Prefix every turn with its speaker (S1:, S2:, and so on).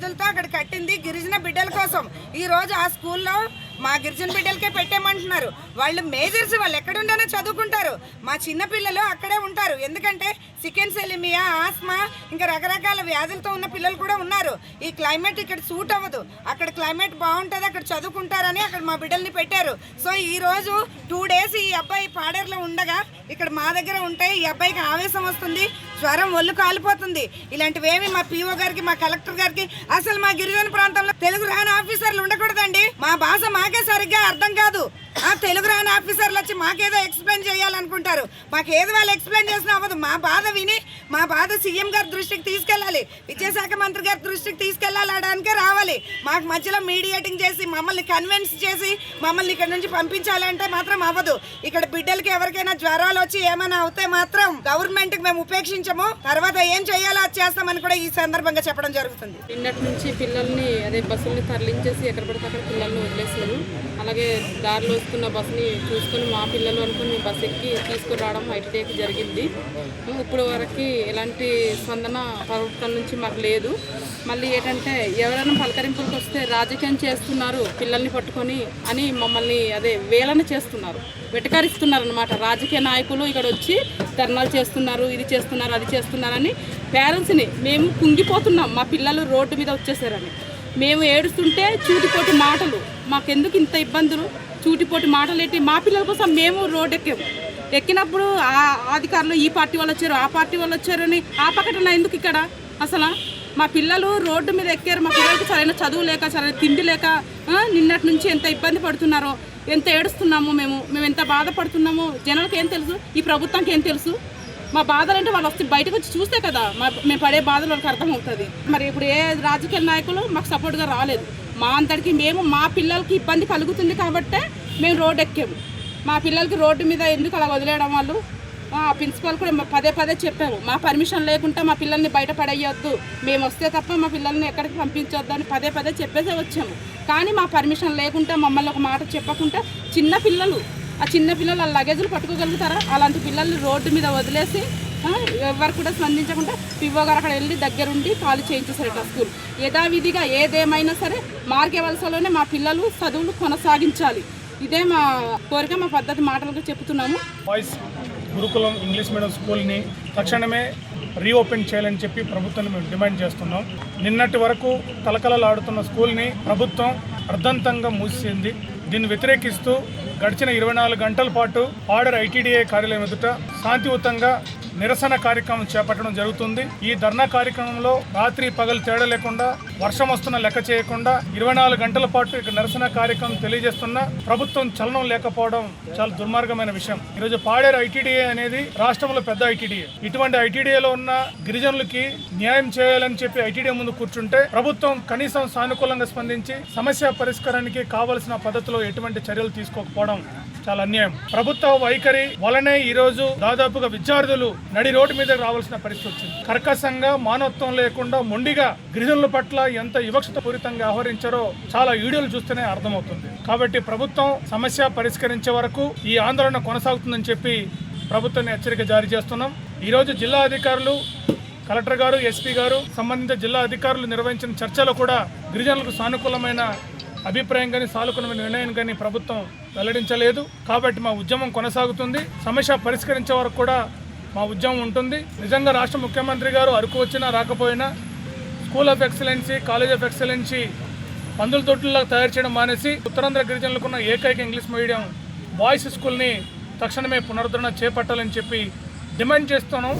S1: నిధులతో అక్కడ కట్టింది గిరిజన బిడ్డల కోసం. ఈ రోజు ఆ స్కూల్లో మా గిరిజన బిడ్డలకే పెట్టామంటున్నారు. వాళ్ళు మేజర్స్, వాళ్ళు ఎక్కడుండానో చదువుకుంటారు. మా చిన్నపిల్లలు అక్కడే ఉంటారు. ఎందుకంటే సికెన్సెలిమియా, ఆస్మా, ఇంకా రకరకాల వ్యాధులతో ఉన్న పిల్లలు కూడా ఉన్నారు. ఈ క్లైమేట్ ఇక్కడ సూట్ అవ్వదు. అక్కడ క్లైమేట్ బాగుంటుంది, అక్కడ చదువుకుంటారని అక్కడ మా బిడ్డల్ని పెట్టారు. సో ఈ రోజు 2 days ఈ అబ్బాయి పాడేరులో ఉండగా ఇక్కడ మా దగ్గర ఉంటే ఈ అబ్బాయికి ఆవేశం వస్తుంది, జ్వరం, ఒళ్ళు కాలిపోతుంది. ఇలాంటివేమి మా పిఓ గారికి, మా కలెక్టర్ గారికి, అసలు మా గిరిజన ప్రాంతంలో తెలుగు రాని ఆఫీసర్లు ఉండకూడదండి. మా భాష మాకే సరిగ్గా అర్థం కాదు. తెలుగు రాని ఆఫీసర్లు వచ్చి మాకేదో ఎక్స్ప్లెయిన్ చేయాలనుకుంటారు. మాకేదో వాళ్ళు ఎక్స్ప్లెయిన్ చేసినా అవ్వదు. మా బాధ విని మా బాధ సీఎం గారి దృష్టికి తీసుకెళ్ళాలి, విద్యాశాఖ మంత్రి గారి దృష్టికి తీసుకెళ్ళాలడానికే రావాలి. మాకు మధ్యలో మీడియేటింగ్ చేసి మమ్మల్ని కన్విన్స్ చేసి మమ్మల్ని ఇక్కడ నుంచి పంపించాలంటే మాత్రం అవ్వదు. ఇక్కడ బిడ్డలకి ఎవరికైనా జ్వరాలు వచ్చి ఏమైనా అవుతే మాత్రం గవర్నమెంట్కి మేము ఉపేక్షించము. తర్వాత ఏం చేయాలో అది చేస్తామని కూడా ఈ సందర్భంగా చెప్పడం జరుగుతుంది.
S2: నిన్నటి నుంచి పిల్లల్ని బస్సుల్ని తరలించేసి ఎక్కడ పడితే అక్కడ పిల్లల్ని వదిలేసారు. అలాగే దారిలో వస్తున్న బస్సుని చూసుకొని మా పిల్లలు అనుకుని బస్సు ఎక్కి తీసుకురావడం ఐటీడీకి జరిగింది. ఇప్పుడు వరకు ఎలాంటి స్పందన ప్రభుత్వం నుంచి మాకు లేదు. మళ్ళీ ఏంటంటే ఎవరైనా పలకరింపులకు వస్తే రాజకీయం చేస్తున్నారు పిల్లల్ని పట్టుకొని అని మమ్మల్ని వేలన చేస్తున్నారు, వెటకారిస్తున్నారు అన్నమాట. రాజకీయ నాయకులు ఇక్కడ వచ్చి ధర్నాలు చేస్తున్నారు, ఇది చేస్తున్నారు, అది చేస్తున్నారని పేరెంట్స్ని మేము కుంగిపోతున్నాం. మా పిల్లలు రోడ్డు మీద వచ్చేసారని మేము ఏడుస్తుంటే చూటిపోటి మాటలు, మాకెందుకు ఇంత ఇబ్బందులు, చూటిపోటి మాటలు ఏంటి, మా పిల్లల కోసం మేము రోడ్డు ఎక్కినప్పుడు ఆ అధికారులు ఈ పార్టీ వాళ్ళు వచ్చారు, ఆ పార్టీ వాళ్ళు వచ్చారు అని ఆ పక్కన ఎందుకు ఇక్కడ అసలు మా పిల్లలు రోడ్డు మీద ఎక్కారు. మా పిల్లలకి సరైన చదువు లేక, సరైన తిండి లేక నిన్నటి నుంచి ఎంత ఇబ్బంది పడుతున్నారో, ఎంత ఏడుస్తున్నామో, మేము ఎంత బాధపడుతున్నామో జనాలకు ఏం తెలుసు, ఈ ప్రభుత్వానికి ఏం తెలుసు. మా బాధలు అంటే వాళ్ళు వస్తే బయటకు వచ్చి చూస్తే కదా మేము పడే బాధలు వాళ్ళకి అర్థమవుతుంది. మరి ఇప్పుడు ఏ రాజకీయ నాయకులు మాకు సపోర్ట్గా రాలేదు. మా అంతటికి మేము మా పిల్లలకి ఇబ్బంది కలుగుతుంది కాబట్టే మేము రోడ్డు ఎక్కాము. మా పిల్లలకి రోడ్డు మీద ఎందుకు అలా వదిలేయడం వాళ్ళు. ప్రిన్సిపాల్ కూడా పదే చెప్పాము, మా పర్మిషన్ లేకుండా మా పిల్లల్ని బయట పడేయొద్దు, మేము వస్తే తప్ప మా పిల్లల్ని ఎక్కడికి పంపించొద్దు అని పదే చెప్పేసే వచ్చాము. కానీ మా పర్మిషన్ లేకుండా మమ్మల్ని ఒక మాట చెప్పకుండా చిన్న పిల్లలు ఆ లగేజీలు పట్టుకోగలుగుతారా? అలాంటి పిల్లల్ని రోడ్డు మీద వదిలేసి ఎవరు కూడా స్పందించకుండా పిఓ గారు అక్కడ వెళ్ళి దగ్గరుండి ఖాళీ చేయించేసారట స్కూల్. యథావిధిగా ఏదేమైనా సరే మార్గే వలసలోనే మా పిల్లలు చదువులు కొనసాగించాలి. ఇదే మా కోరిక, మా పద్ధతి మాటలుగా చెప్తున్నాము.
S3: బాయ్స్ గురుకులం ఇంగ్లీష్ మీడియం స్కూల్ని తక్షణమే రీఓపెన్ చేయాలని చెప్పి ప్రభుత్వాన్ని మేము డిమాండ్ చేస్తున్నాం. నిన్నటి వరకు కలకలలాడుతున్న స్కూల్ని ప్రభుత్వం అర్ధంతంగా మూసేసింది. దీన్ని వ్యతిరేకిస్తూ గడిచిన 24 గంటల పాటు పాడేరు ఐటీడీఏ కార్యాలయం ఎదుట శాంతియుతంగా నిరసన కార్యక్రమం చేపట్టడం జరుగుతుంది. ఈ ధర్నా కార్యక్రమంలో రాత్రి పగలు తేడా లేకుండా, వర్షం వస్తున్న లెక్క చేయకుండా 24 గంటల పాటు ఇక్కడ నిరసన కార్యక్రమం తెలియజేస్తున్న ప్రభుత్వం చలనం లేకపోవడం చాలా దుర్మార్గమైన విషయం. ఈరోజు పాడేరు ఐటీడీఏ అనేది రాష్ట్రంలో పెద్ద ఐటీడీఏ. ఇటువంటి ఐటీడీఏలో ఉన్న గిరిజనులకి న్యాయం చేయాలని చెప్పి ఐటీడీఏ ముందు కూర్చుంటే ప్రభుత్వం కనీసం సానుకూలంగా స్పందించి సమస్య పరిష్కారానికి కావలసిన పద్ధతిలో ఎటువంటి చర్యలు తీసుకోకపోవడం చాలా అన్యాయం. ప్రభుత్వ వైఖరి వలనే ఈ రోజు దాదాపుగా విద్యార్థులు నడి రోడ్డు మీద రావాల్సిన పరిస్థితి వచ్చింది. కర్కశంగా, మానవత్వం లేకుండా మొండిగా గిరిజనుల పట్ల ఎంత వివక్షత పూరితంగా వ్యవహరించారో చాలా వీడియోలు చూస్తేనే అర్థమవుతుంది. కాబట్టి ప్రభుత్వం సమస్య పరిష్కరించే వరకు ఈ ఆందోళన కొనసాగుతుందని చెప్పి ప్రభుత్వాన్ని హెచ్చరిక జారీ చేస్తున్నాం. ఈరోజు జిల్లా అధికారులు, కలెక్టర్ గారు, ఎస్పీ గారు, సంబంధిత జిల్లా అధికారులు నిర్వహించిన చర్చలో కూడా గిరిజనులకు సానుకూలమైన అభిప్రాయం కానీ సానుకూలమైన నిర్ణయం కానీ ప్రభుత్వం వెల్లడించలేదు. కాబట్టి మా ఉద్యమం కొనసాగుతుంది. సమస్య పరిష్కరించే వరకు కూడా మా ఉద్యమం ఉంటుంది. నిజంగా రాష్ట్ర ముఖ్యమంత్రి గారు అరకు వచ్చినా రాకపోయినా school of excellency, college of excellency పందుల తొట్టులాగా తయారు చేయడం మానేసి ఉత్తరాంధ్ర గిరిజనులకున్న ఏకైక ఇంగ్లీష్ మీడియం బాయ్స్ స్కూల్ని తక్షణమే పునరుద్ధరణ చేపట్టాలని చెప్పి డిమాండ్ చేస్తున్నాం.